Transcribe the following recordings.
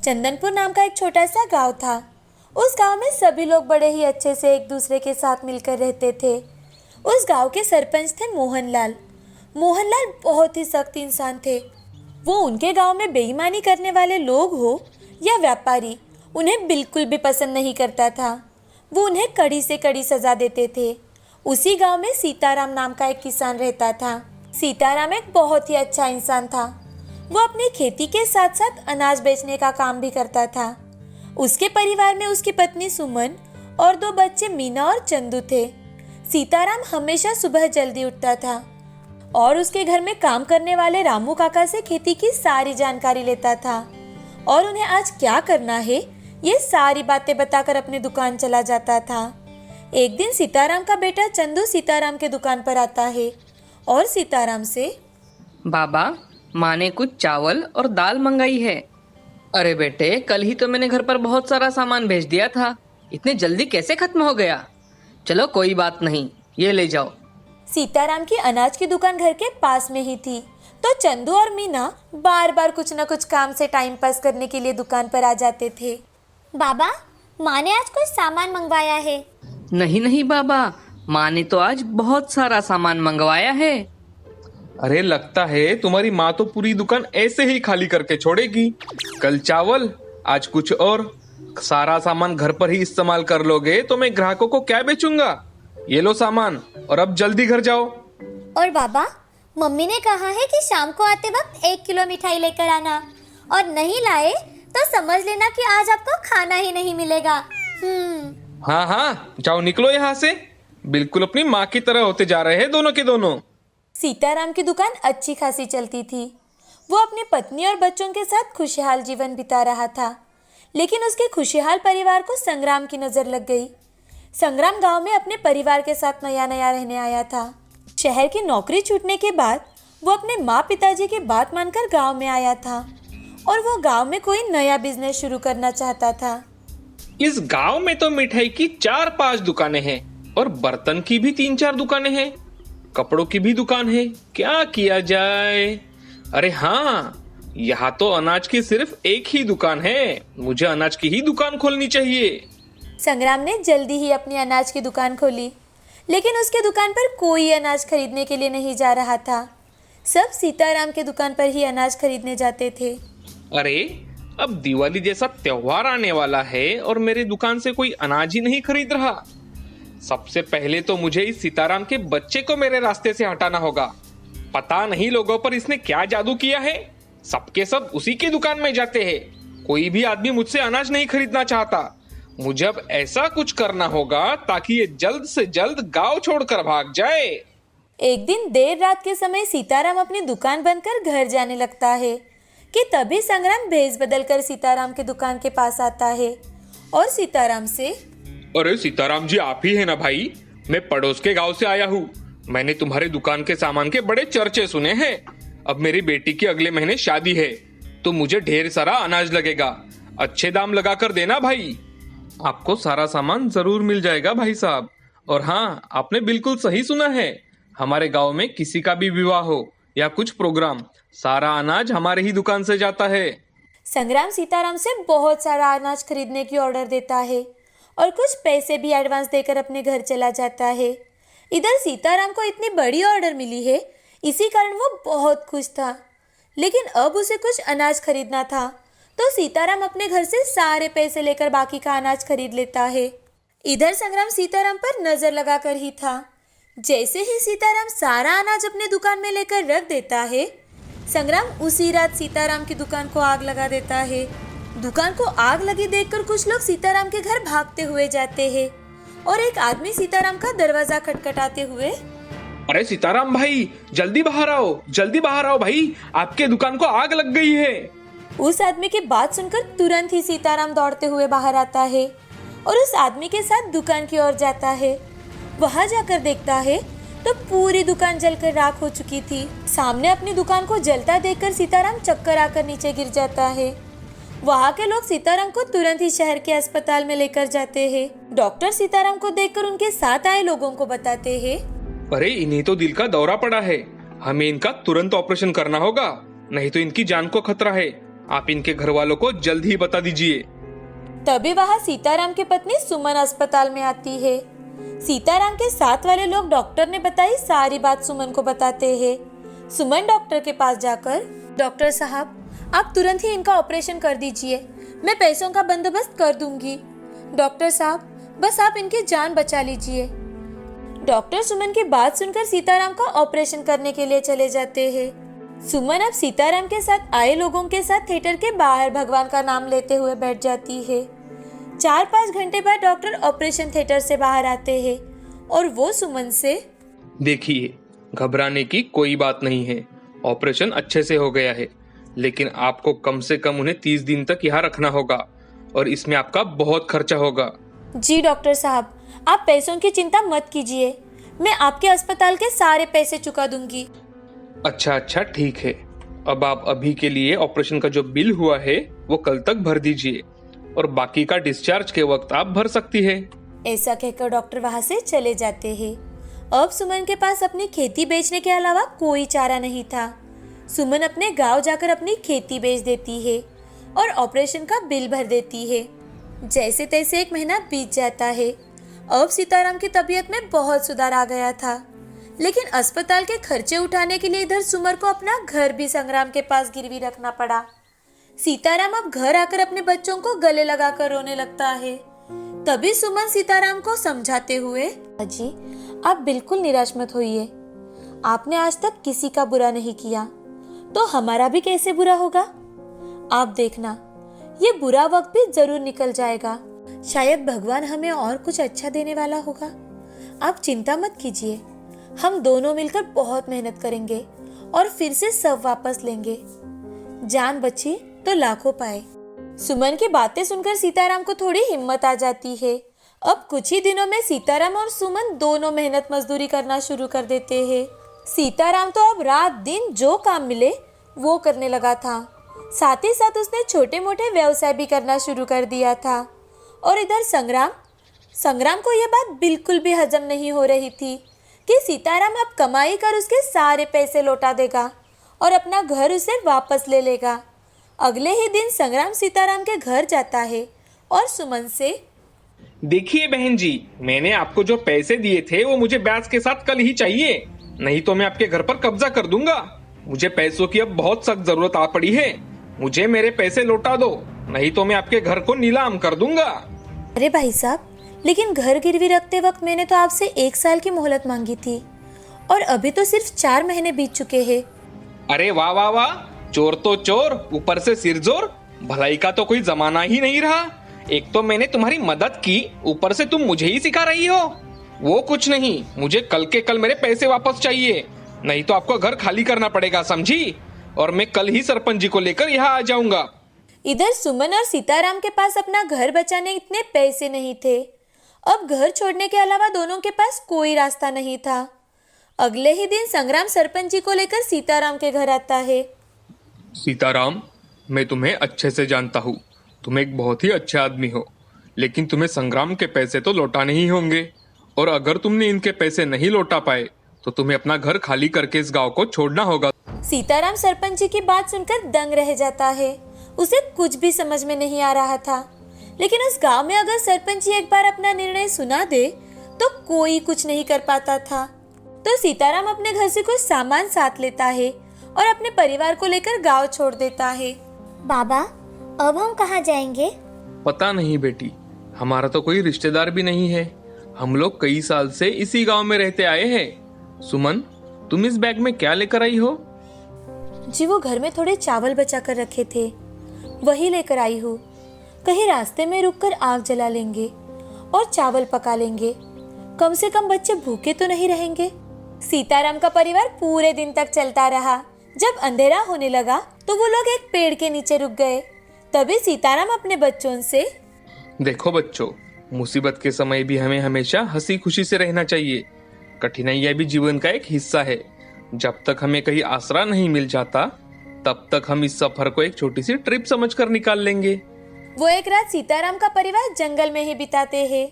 चंदनपुर नाम का एक छोटा सा गांव था। उस गांव में सभी लोग बड़े ही अच्छे से एक दूसरे के साथ मिलकर रहते थे। उस गांव के सरपंच थे मोहनलाल। मोहनलाल बहुत ही सख्त इंसान थे। वो उनके गांव में बेईमानी करने वाले लोग हो या व्यापारी, उन्हें बिल्कुल भी पसंद नहीं करता था। वो उन्हें कड़ी से कड़ी सजा देते थे। उसी गांव में सीताराम नाम का एक किसान रहता था। सीताराम एक बहुत ही अच्छा इंसान था। वो अपनी खेती के साथ साथ अनाज बेचने का काम भी करता था। उसके परिवार में उसकी पत्नी सुमन और 2 बच्चे मीना और चंदू थे। सीताराम हमेशा सुबह जल्दी उठता था और उसके घर में काम करने वाले रामू काका से खेती की सारी जानकारी लेता था और उन्हें आज क्या करना है ये सारी बातें बताकर अपनी दुकान चला जाता था। एक दिन सीताराम का बेटा चंदू सीताराम के दुकान पर आता है और सीताराम से, बाबा, माँ ने कुछ चावल और दाल मंगाई है। अरे बेटे, कल ही तो मैंने घर पर बहुत सारा सामान भेज दिया था, इतने जल्दी कैसे खत्म हो गया? चलो कोई बात नहीं, ये ले जाओ। सीताराम की अनाज की दुकान घर के पास में ही थी, तो चंदू और मीना बार बार कुछ न कुछ काम से टाइम पास करने के लिए दुकान पर आ जाते थे। बाबा, माँ ने आज कुछ सामान मंगवाया है। नहीं नहीं बाबा, माँ ने तो आज बहुत सारा सामान मंगवाया है। अरे लगता है तुम्हारी माँ तो पूरी दुकान ऐसे ही खाली करके छोड़ेगी। कल चावल, आज कुछ और। सारा सामान घर पर ही इस्तेमाल कर लोगे तो मैं ग्राहकों को क्या बेचूंगा? ये लो सामान और अब जल्दी घर जाओ। और बाबा, मम्मी ने कहा है कि शाम को आते वक्त 1 किलो मिठाई लेकर आना, और नहीं लाए तो समझ लेना कि आज आपको खाना ही नहीं मिलेगा। हाँ हाँ, जाओ निकलो यहाँ से। बिल्कुल अपनी माँ की तरह होते जा रहे हैं दोनों के दोनों। सीताराम की दुकान अच्छी खासी चलती थी। वो अपनी पत्नी और बच्चों के साथ खुशहाल जीवन बिता रहा था, लेकिन उसके खुशहाल परिवार को संग्राम की नज़र लग गई। संग्राम गांव में अपने परिवार के साथ नया नया रहने आया था। शहर की नौकरी छूटने के बाद वो अपने माँ पिताजी की बात मानकर गांव में आया था और वो गांव में कोई नया बिजनेस शुरू करना चाहता था। इस गांव में तो मिठाई की 4-5 दुकानें हैं और बर्तन की भी 3-4 दुकानें हैं, कपड़ों की भी दुकान है। क्या किया जाए? अरे हाँ, यहाँ तो अनाज की सिर्फ एक ही दुकान है। मुझे अनाज की ही दुकान खोलनी चाहिए। संग्राम ने जल्दी ही अपनी अनाज की दुकान खोली, लेकिन उसके दुकान पर कोई अनाज खरीदने के लिए नहीं जा रहा था। सब सीताराम के दुकान पर ही अनाज खरीदने जाते थे। अरे, अब दिवाली जैसा त्योहार आने वाला है और मेरी दुकान से कोई अनाज ही नहीं खरीद रहा। सबसे पहले तो मुझे इस सीताराम के बच्चे को मेरे रास्ते से हटाना होगा। पता नहीं लोगों पर इसने क्या जादू किया है, सबके सब उसी की दुकान में जाते हैं। कोई भी आदमी मुझसे अनाज नहीं खरीदना चाहता। मुझे अब ऐसा कुछ करना होगा ताकि ये जल्द से जल्द गांव छोड़कर भाग जाए। एक दिन देर रात के समय सीताराम अपनी दुकान बंद कर घर जाने लगता है कि तभी संग्राम भेष बदलकर सीताराम की दुकान के पास आता है और सीताराम से, अरे सीताराम जी, आप ही है ना भाई? मैं पड़ोस के गांव से आया हूँ। मैंने तुम्हारे दुकान के सामान के बड़े चर्चे सुने हैं। अब मेरी बेटी की अगले महीने शादी है तो मुझे ढेर सारा अनाज लगेगा। अच्छे दाम लगा कर देना भाई। आपको सारा सामान जरूर मिल जाएगा भाई साहब। और हाँ, आपने बिल्कुल सही सुना है। हमारे गांव में किसी का भी विवाह हो या कुछ प्रोग्राम, सारा अनाज हमारे ही दुकान से जाता है। संग्राम सीताराम से बहुत सारा अनाज खरीदने की ऑर्डर देता है और कुछ पैसे भी एडवांस देकर अपने घर चला जाता है। इधर सीताराम को इतनी बड़ी ऑर्डर मिली है, इसी कारण वो बहुत खुश था। लेकिन अब उसे कुछ अनाज खरीदना था, तो सीताराम अपने घर से सारे पैसे लेकर बाकी का अनाज खरीद लेता है। इधर संग्राम सीताराम पर नजर लगाकर ही था। जैसे ही सीताराम सारा अनाज अपने दुकान में लेकर रख देता है, संग्राम उसी रात सीताराम की दुकान को आग लगा देता है। दुकान को आग लगी देखकर कुछ लोग सीताराम के घर भागते हुए जाते हैं और एक आदमी सीताराम का दरवाजा खटखटाते हुए, अरे सीताराम भाई, जल्दी बाहर आओ, जल्दी बाहर आओ भाई, आपके दुकान को आग लग गई है। उस आदमी की बात सुनकर तुरंत ही सीताराम दौड़ते हुए बाहर आता है और उस आदमी के साथ दुकान की ओर जाता है। वहां जाकर देखता है तो पूरी दुकान जलकर राख हो चुकी थी। सामने अपनी दुकान को जलता देखकर सीताराम चक्कर आकर नीचे गिर जाता है। वहाँ के लोग सीताराम को तुरंत ही शहर के अस्पताल में लेकर जाते हैं। डॉक्टर सीताराम को देखकर उनके साथ आए लोगों को बताते हैं, अरे इन्हें तो दिल का दौरा पड़ा है, हमें इनका तुरंत ऑपरेशन करना होगा, नहीं तो इनकी जान को खतरा है। आप इनके घर वालों को जल्द ही बता दीजिए। तभी वहाँ सीताराम की पत्नी सुमन अस्पताल में आती है। सीताराम के साथ वाले लोग डॉक्टर ने बताई सारी बात सुमन को बताते हैं। सुमन डॉक्टर के पास जाकर, डॉक्टर साहब आप तुरंत ही इनका ऑपरेशन कर दीजिए, मैं पैसों का बंदोबस्त कर दूंगी। डॉक्टर साहब बस आप इनकी जान बचा लीजिए। डॉक्टर सुमन की बात सुनकर सीताराम का ऑपरेशन करने के लिए चले जाते हैं। सुमन अब सीताराम के साथ आए लोगों के साथ थिएटर के बाहर भगवान का नाम लेते हुए बैठ जाती है। 4-5 घंटे बाद डॉक्टर ऑपरेशन थिएटर से बाहर आते हैं और वो सुमन से, देखिए घबराने की कोई बात नहीं है, ऑपरेशन अच्छे से हो गया है, लेकिन आपको कम से कम उन्हें 30 दिन तक यहाँ रखना होगा और इसमें आपका बहुत खर्चा होगा। जी डॉक्टर साहब, आप पैसों की चिंता मत कीजिए, मैं आपके अस्पताल के सारे पैसे चुका दूंगी। अच्छा ठीक है, अब आप अभी के लिए ऑपरेशन का जो बिल हुआ है वो कल तक भर दीजिए और बाकी का डिस्चार्ज के वक्त आप भर सकती है। ऐसा कहकर डॉक्टर वहां से चले जाते हैं। अब सुमन के पास अपनी खेती बेचने के अलावा कोई चारा नहीं था। सुमन अपने गांव जाकर अपनी खेती बेच देती है और ऑपरेशन का बिल भर देती है। जैसे तैसे 1 महीना बीत जाता है। अब सीताराम की तबीयत में बहुत सुधार आ गया था, लेकिन अस्पताल के खर्चे उठाने के लिए इधर सुमन को अपना घर भी संग्राम के पास गिरवी रखना पड़ा। सीताराम अब घर आकर अपने बच्चों को गले लगाकर रोने लगता है। तभी सुमन सीताराम को समझाते हुए, अजी आप बिल्कुल निराश मत होइए, आपने आज तक किसी का बुरा नहीं किया तो हमारा भी कैसे बुरा होगा। आप देखना ये बुरा वक्त भी जरूर निकल जाएगा, शायद भगवान हमें और कुछ अच्छा देने वाला होगा। आप चिंता मत कीजिए, हम दोनों मिलकर बहुत मेहनत करेंगे और फिर से सब वापस लेंगे। जान बची तो लाखों पाए। सुमन की बातें सुनकर सीताराम को थोड़ी हिम्मत आ जाती है। अब कुछ ही दिनों में सीताराम और सुमन दोनों मेहनत मजदूरी करना शुरू कर देते हैं। सीताराम तो अब रात दिन जो काम मिले वो करने लगा था। साथ ही साथ उसने छोटे मोटे व्यवसाय भी करना शुरू कर दिया था। और इधर संग्राम को यह बात बिल्कुल भी हजम नहीं हो रही थी कि सीताराम अब कमाई कर उसके सारे पैसे लौटा देगा और अपना घर उसे वापस ले लेगा। अगले ही दिन संग्राम सीताराम के घर जाता है और सुमन से, देखिए बहन जी, मैंने आपको जो पैसे दिए थे वो मुझे ब्याज के साथ कल ही चाहिए, नहीं तो मैं आपके घर पर कब्जा कर दूंगा। मुझे पैसों की अब बहुत सख्त जरूरत आ पड़ी है, मुझे मेरे पैसे लौटा दो, नहीं तो मैं आपके घर को नीलाम कर दूंगा। अरे भाई साहब, लेकिन घर गिरवी रखते वक्त मैंने तो आपसे 1 साल की मोहलत मांगी थी और अभी तो सिर्फ 4 महीने बीत चुके हैं। अरे वाह वाह वाह, चोर तो चोर, ऊपर से सिरजोर, भलाई का तो कोई जमाना ही नहीं रहा। एक तो मैंने तुम्हारी मदद की, ऊपर से तुम मुझे ही सिखा रही हो। वो कुछ नहीं, मुझे कल के कल मेरे पैसे वापस चाहिए, नहीं तो आपको घर खाली करना पड़ेगा, समझी? और मैं कल ही सरपंच जी को लेकर यहाँ आ जाऊंगा। इधर सुमन और सीताराम के पास अपना घर बचाने इतने पैसे नहीं थे। अब घर छोड़ने के अलावा दोनों के पास कोई रास्ता नहीं था। अगले ही दिन संग्राम सरपंच जी को लेकर सीताराम के घर आता है। सीताराम, मैं तुम्हें अच्छे से जानता हूँ, तुम एक बहुत ही अच्छे आदमी हो, लेकिन तुम्हें संग्राम के पैसे तो लौटाने ही होंगे, और अगर तुमने इनके पैसे नहीं लौटा पाए तो तुम्हें अपना घर खाली करके इस गांव को छोड़ना होगा। सीताराम सरपंच जी की बात सुनकर दंग रह जाता है। उसे कुछ भी समझ में नहीं आ रहा था, लेकिन उस गांव में अगर सरपंच जी एक बार अपना निर्णय सुना दे तो कोई कुछ नहीं कर पाता था। तो सीताराम अपने घर से कुछ सामान साथ लेता है और अपने परिवार को लेकर गांव छोड़ देता है। बाबा, अब हम कहाँ जाएंगे? पता नहीं बेटी, हमारा तो कोई रिश्तेदार भी नहीं है, हम लोग कई साल से इसी गांव में रहते आए हैं। सुमन, तुम इस बैग में क्या लेकर आई हो? जी वो घर में थोड़े चावल बचा कर रखे थे, वही लेकर आई हूँ। कहीं रास्ते में रुककर आग जला लेंगे और चावल पका लेंगे, कम से कम बच्चे भूखे तो नहीं रहेंगे। सीताराम का परिवार पूरे दिन तक चलता रहा। जब अंधेरा होने लगा तो वो लोग एक पेड़ के नीचे रुक गए। तभी सीताराम अपने बच्चों से, देखो बच्चों, मुसीबत के समय भी हमें हमेशा हंसी खुशी से रहना चाहिए। कठिनाइयां भी जीवन का एक हिस्सा है। जब तक हमें कहीं आसरा नहीं मिल जाता तब तक हम इस सफर को एक छोटी सी ट्रिप समझकर निकाल लेंगे। वो एक रात सीताराम का परिवार जंगल में ही बिताते हैं।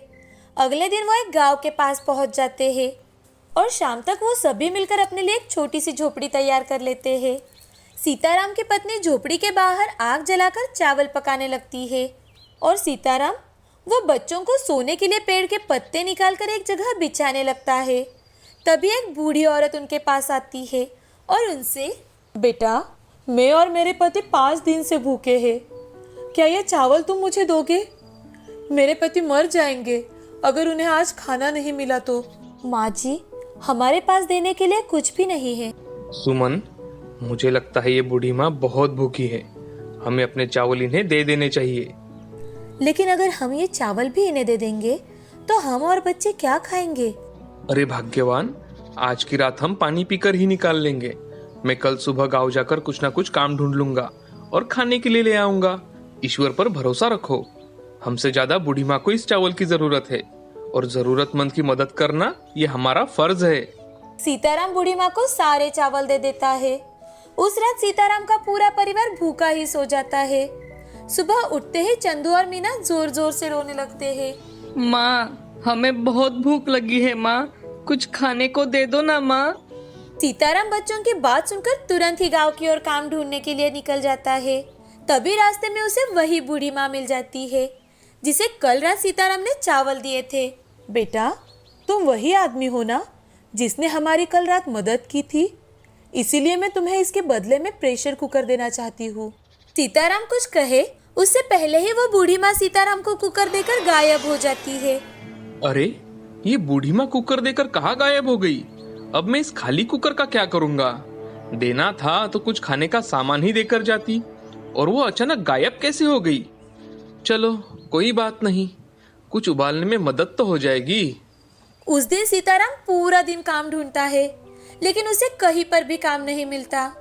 अगले दिन वो एक गांव के पास पहुंच जाते हैं और शाम तक वो सभी मिलकर अपने लिए एक छोटी सी झोपड़ी तैयार कर लेते हैं। सीताराम की पत्नी झोपड़ी के बाहर आग जलाकर चावल पकाने लगती है और सीताराम वो बच्चों को सोने के लिए पेड़ के पत्ते निकालकर एक जगह बिछाने लगता है। तभी एक बूढ़ी औरत उनके पास आती है और उनसे, बेटा, मैं और मेरे पति 5 दिन से भूखे हैं, क्या ये चावल तुम मुझे दोगे? मेरे पति मर जाएंगे अगर उन्हें आज खाना नहीं मिला तो। माँ जी, हमारे पास देने के लिए कुछ भी नहीं है। सुमन, मुझे लगता है ये बूढ़ी माँ बहुत भूखी है, हमें अपने चावल इन्हें दे देने चाहिए। लेकिन अगर हम ये चावल भी इन्हें दे देंगे तो हम और बच्चे क्या खाएंगे? अरे भाग्यवान, आज की रात हम पानी पीकर ही निकाल लेंगे। मैं कल सुबह गांव जाकर कुछ ना कुछ काम ढूंढ लूंगा और खाने के लिए ले आऊंगा। ईश्वर पर भरोसा रखो, हमसे ज्यादा बूढ़ी माँ को इस चावल की जरूरत है और जरूरतमंद की मदद करना ये हमारा फर्ज है। सीताराम बूढ़ी माँ को सारे चावल दे देता है। उस रात सीताराम का पूरा परिवार भूखा ही सो जाता है। सुबह उठते ही चंदू और मीना जोर जोर से रोने लगते हैं। माँ, हमें बहुत भूख लगी है माँ, कुछ खाने को दे दो ना माँ। सीताराम बच्चों की बात सुनकर तुरंत ही गांव की ओर काम ढूंढने के लिए निकल जाता है। तभी रास्ते में उसे वही बूढ़ी माँ मिल जाती है जिसे कल रात सीताराम ने चावल दिए थे। बेटा, तुम वही आदमी हो ना जिसने हमारी कल रात मदद की थी? इसीलिए मैं तुम्हें इसके बदले में प्रेशर कुकर देना चाहती हूँ। सीताराम कुछ कहे उससे पहले ही वो बूढ़ी माँ सीताराम को कुकर देकर गायब हो जाती है। अरे, ये बूढ़ी माँ कुकर देकर कहाँ गायब हो गई? अब मैं इस खाली कुकर का क्या करूंगा? देना था तो कुछ खाने का सामान ही देकर जाती, और वो अचानक गायब कैसे हो गई? चलो कोई बात नहीं, कुछ उबालने में मदद तो हो जाएगी। उस दिन सीताराम पूरा दिन काम ढूंढता है लेकिन उसे कहीं पर भी काम नहीं मिलता।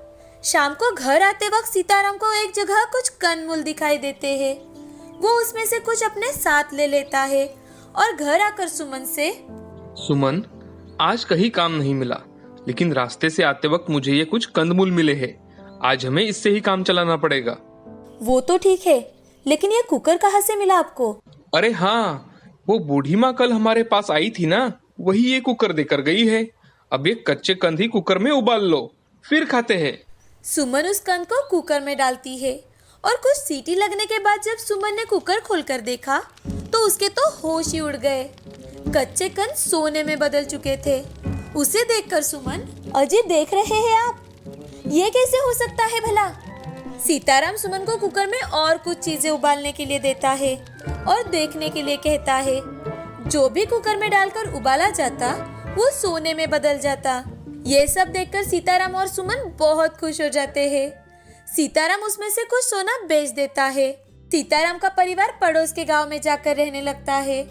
शाम को घर आते वक्त सीताराम को एक जगह कुछ कंदमूल दिखाई देते हैं। वो उसमें से कुछ अपने साथ ले लेता है और घर आकर सुमन से, सुमन, आज कहीं काम नहीं मिला, लेकिन रास्ते से आते वक्त मुझे ये कुछ कंदमूल मिले हैं। आज हमें इससे ही काम चलाना पड़ेगा। वो तो ठीक है, लेकिन ये कुकर कहाँ से मिला आपको? अरे हाँ, वो बूढ़ी माँ कल हमारे पास आई थी ना, वही ये कुकर देकर गई है। अब ये कच्चे कंद ही कुकर में उबाल लो, फिर खाते हैं। सुमन उस कंद को कुकर में डालती है और कुछ सीटी लगने के बाद जब सुमन ने कुकर खोलकर देखा तो उसके तो होश ही उड़ गए। कच्चे कंद सोने में बदल चुके थे। उसे देखकर सुमन, अजय देख रहे हैं आप? ये कैसे हो सकता है भला? सीताराम सुमन को कुकर में और कुछ चीजें उबालने के लिए देता है और देखने के लिए कहता है। जो भी कुकर में डालकर उबाला जाता वो सोने में बदल जाता। ये सब देखकर सीताराम और सुमन बहुत खुश हो जाते हैं। सीताराम उसमें से कुछ सोना बेच देता है। सीताराम का परिवार पड़ोस के गांव में जाकर रहने लगता है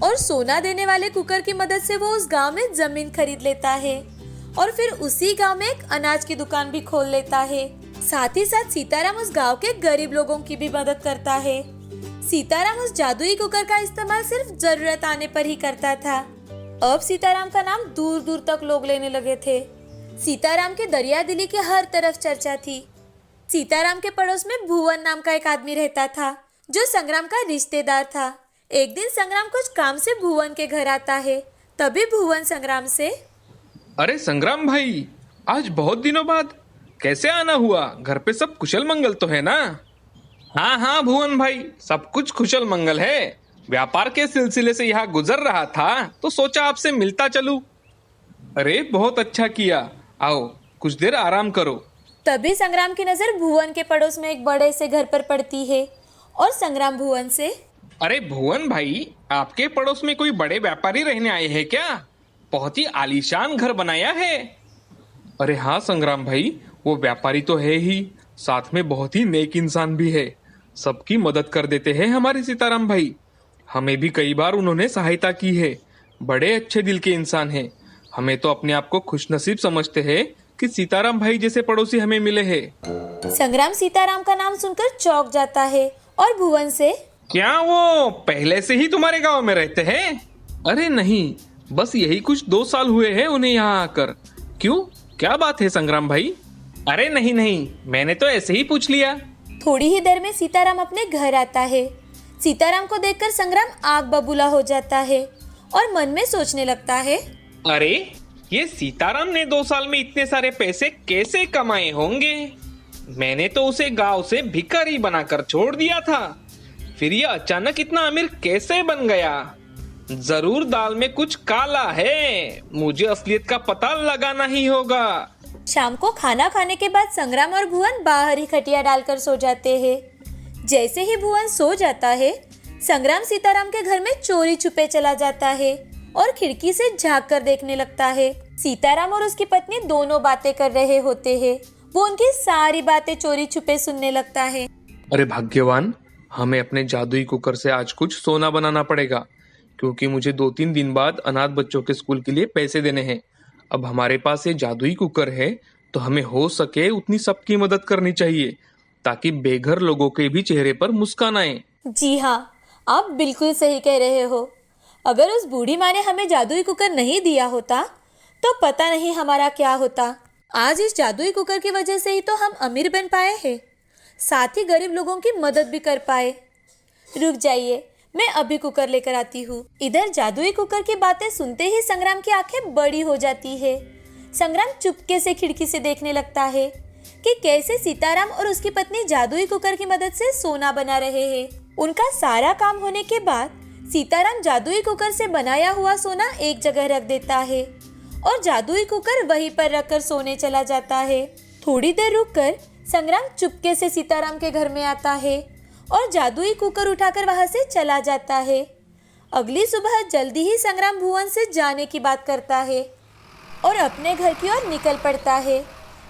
और सोना देने वाले कुकर की मदद से वो उस गांव में जमीन खरीद लेता है और फिर उसी गांव में एक अनाज की दुकान भी खोल लेता है। साथ ही साथ सीताराम उस गांव के गरीब लोगों की भी मदद करता है। सीताराम उस जादुई कुकर का इस्तेमाल सिर्फ जरूरत आने पर ही करता था। अब सीताराम का नाम दूर दूर तक लोग लेने लगे थे। सीताराम के दरिया दिली की हर तरफ चर्चा थी। सीताराम के पड़ोस में भुवन नाम का एक आदमी रहता था जो संग्राम का रिश्तेदार था। एक दिन संग्राम कुछ काम से भुवन के घर आता है। तभी भुवन संग्राम से, अरे संग्राम भाई, आज बहुत दिनों बाद कैसे आना हुआ? घर पे सब कुशल मंगल तो है ना? हाँ हाँ भुवन भाई, सब कुछ कुशल मंगल है। व्यापार के सिलसिले से यहाँ गुजर रहा था तो सोचा आपसे मिलता चलूं। अरे बहुत अच्छा किया, आओ कुछ देर आराम करो। तभी संग्राम की नजर भुवन के पड़ोस में एक बड़े से घर पर पड़ती है और संग्राम भुवन से, अरे भुवन भाई, आपके पड़ोस में कोई बड़े व्यापारी रहने आए हैं क्या? बहुत ही आलीशान घर बनाया है। अरे हाँ संग्राम भाई, वो व्यापारी तो है ही, साथ में बहुत ही नेक इंसान भी है। सबकी मदद कर देते हैं हमारे सीताराम भाई। हमें भी कई बार उन्होंने सहायता की है। बड़े अच्छे दिल के इंसान हैं। हमें तो अपने आप को खुशनसीब समझते हैं कि सीताराम भाई जैसे पड़ोसी हमें मिले हैं। संग्राम सीताराम का नाम सुनकर चौंक जाता है और भुवन से, क्या वो पहले से ही तुम्हारे गांव में रहते हैं? अरे नहीं, बस यही कुछ 2 साल हुए हैं उन्हें यहाँ आकर। क्यों, क्या बात है संग्राम भाई? अरे नहीं नहीं, मैंने तो ऐसे ही पूछ लिया। थोड़ी ही देर में सीताराम अपने घर आता है। सीताराम को देखकर संग्राम आग बबूला हो जाता है और मन में सोचने लगता है, अरे ये सीताराम ने 2 साल में इतने सारे पैसे कैसे कमाए होंगे? मैंने तो उसे गांव से भिखारी बनाकर छोड़ दिया था, फिर ये अचानक इतना अमीर कैसे बन गया? जरूर दाल में कुछ काला है, मुझे असलियत का पता लगाना ही होगा। शाम को खाना खाने के बाद संग्राम और भुवन बाहर ही खटिया डालकर सो जाते हैं। जैसे ही भुवन सो जाता है, संग्राम सीताराम के घर में चोरी छुपे चला जाता है और खिड़की से झांक कर देखने लगता है। सीताराम और उसकी पत्नी दोनों बातें कर रहे होते हैं। वो उनकी सारी बातें चोरी छुपे सुनने लगता है। अरे भाग्यवान, हमें अपने जादुई कुकर से आज कुछ सोना बनाना पड़ेगा, क्योंकि मुझे 2-3 दिन बाद अनाथ बच्चों के स्कूल के लिए पैसे देने हैं। अब हमारे पास ये जादुई कुकर है, तो हमें हो सके उतनी सबकी मदद करनी चाहिए, ताकि बेघर लोगों के भी चेहरे पर मुस्कान आए। जी हाँ, आप बिल्कुल सही कह रहे हो। अगर उस बूढ़ी माँ ने हमें जादुई कुकर नहीं दिया होता तो पता नहीं हमारा क्या होता। आज इस जादुई कुकर की वजह से ही तो हम अमीर बन पाए हैं, साथ ही गरीब लोगों की मदद भी कर पाए। रुक जाइए, मैं अभी कुकर लेकर आती हूँ। इधर जादुई कुकर की बातें सुनते ही संग्राम की आंखें बड़ी हो जाती है। संग्राम चुपके से खिड़की से देखने लगता है कि कैसे सीताराम और उसकी पत्नी जादुई कुकर की मदद से सोना बना रहे हैं। उनका सारा काम होने के बाद सीताराम जादुई कुकर से बनाया हुआ सोना एक जगह रख देता है और जादुई कुकर वहीं पर रखकर सोने चला जाता है। थोड़ी देर रुककर संग्राम चुपके से सीताराम के घर में आता है और जादुई कुकर उठाकर वहां से चला जाता है। अगली सुबह जल्दी ही संग्राम भुवन से जाने की बात करता है और अपने घर की ओर निकल पड़ता है।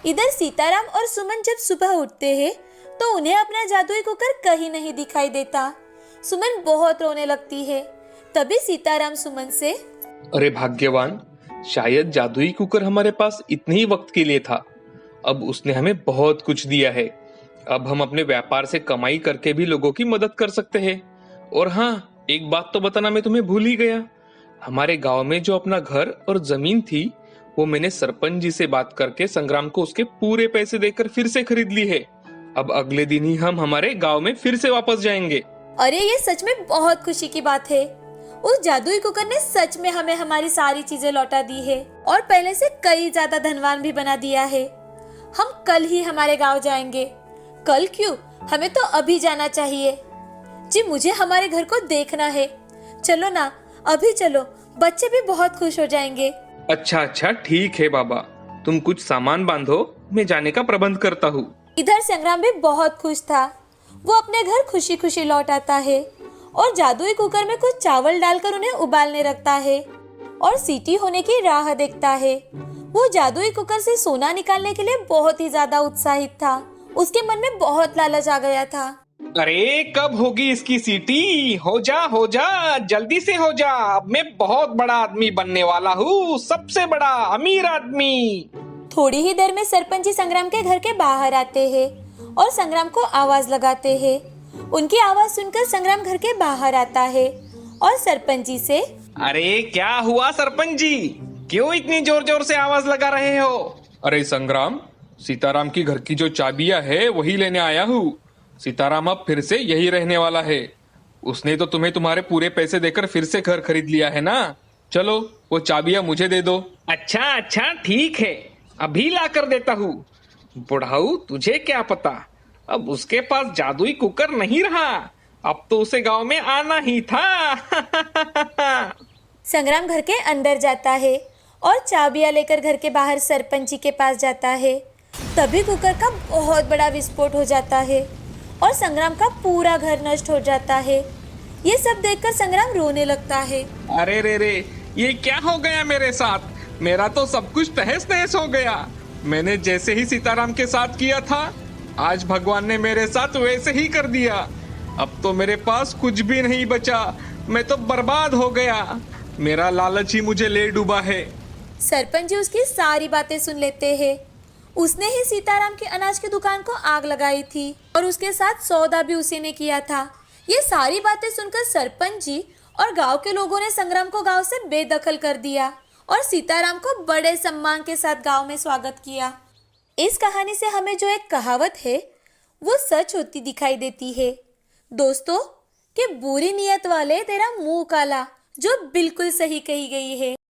इधर सीताराम और सुमन जब सुबह उठते हैं तो उन्हें अपना जादुई कुकर कहीं नहीं दिखाई देता। सुमन बहुत रोने लगती है। तभी सीताराम सुमन से, अरे भाग्यवान, शायद जादुई कुकर हमारे पास इतने ही वक्त के लिए था। अब उसने हमें बहुत कुछ दिया है। अब हम अपने व्यापार से कमाई करके भी लोगों की मदद कर सकते हैं। और हाँ, एक बात तो बताना मैं तुम्हें भूल ही गया। हमारे गांव में जो अपना घर और जमीन थी, वो मैंने सरपंच जी से बात करके संग्राम को उसके पूरे पैसे देकर फिर से खरीद ली है। अब अगले दिन ही हम हमारे गांव में फिर से वापस जाएंगे। अरे ये सच में बहुत खुशी की बात है। उस जादुई कुकर ने सच में हमें हमारी सारी चीजें लौटा दी है और पहले से कई ज्यादा धनवान भी बना दिया है। हम कल ही हमारे गांव जाएंगे। कल क्यों, हमें तो अभी जाना चाहिए। जी, मुझे हमारे घर को देखना है। चलो ना, अभी चलो, बच्चे भी बहुत खुश हो जाएंगे। अच्छा, ठीक है बाबा, तुम कुछ सामान बांधो, मैं जाने का प्रबंध करता हूँ। इधर संग्राम भी बहुत खुश था। वो अपने घर खुशी खुशी लौट आता है और जादुई कुकर में कुछ चावल डालकर उन्हें उबालने रखता है और सीटी होने की राह देखता है। वो जादुई कुकर से सोना निकालने के लिए बहुत ही ज्यादा उत्साहित था। उसके मन में बहुत लालच आ गया था। अरे कब होगी इसकी सीटी? हो जा, जल्दी से हो जा। अब मैं बहुत बड़ा आदमी बनने वाला हूँ, सबसे बड़ा अमीर आदमी। थोड़ी ही देर में सरपंच जी संग्राम के घर के बाहर आते हैं और संग्राम को आवाज लगाते हैं। उनकी आवाज सुनकर संग्राम घर के बाहर आता है और सरपंच जी से, अरे क्या हुआ सरपंच जी, क्यों इतनी जोर जोर से आवाज लगा रहे हो? अरे संग्राम, सीताराम की घर की जो चाबियां है वही लेने आया हूँ। सीताराम अब फिर से यही रहने वाला है। उसने तो तुम्हें तुम्हारे पूरे पैसे देकर फिर से घर खरीद लिया है ना। चलो वो चाबियां मुझे दे दो। अच्छा ठीक है, अभी ला कर देता हूँ। बुढ़ाऊ, तुझे क्या पता, अब उसके पास जादुई कुकर नहीं रहा, अब तो उसे गांव में आना ही था। संग्राम घर के अंदर जाता है और चाबियां लेकर घर के बाहर सरपंच जी के पास जाता है। तभी कुकर का बहुत बड़ा विस्फोट हो जाता है और संग्राम का पूरा घर नष्ट हो जाता है। ये सब देखकर संग्राम रोने लगता है। अरे रे, ये क्या हो गया मेरे साथ? मेरा तो सब कुछ तहस नहस हो गया। मैंने जैसे ही सीताराम के साथ किया था, आज भगवान ने मेरे साथ वैसे ही कर दिया। अब तो मेरे पास कुछ भी नहीं बचा, मैं तो बर्बाद हो गया। मेरा लालच ही मुझे ले डूबा है। सरपंच जी उसकी सारी बातें सुन लेते हैं। उसने ही सीताराम की अनाज की दुकान को आग लगाई थी और उसके साथ सौदा भी उसी ने किया था। ये सारी बातें सुनकर सरपंच जी और गांव के लोगों ने संग्राम को गांव से बेदखल कर दिया और सीताराम को बड़े सम्मान के साथ गांव में स्वागत किया। इस कहानी से हमें जो एक कहावत है वो सच होती दिखाई देती है दोस्तों, कि बुरी नियत वाले तेरा मुंह काला, जो बिल्कुल सही कही गई है।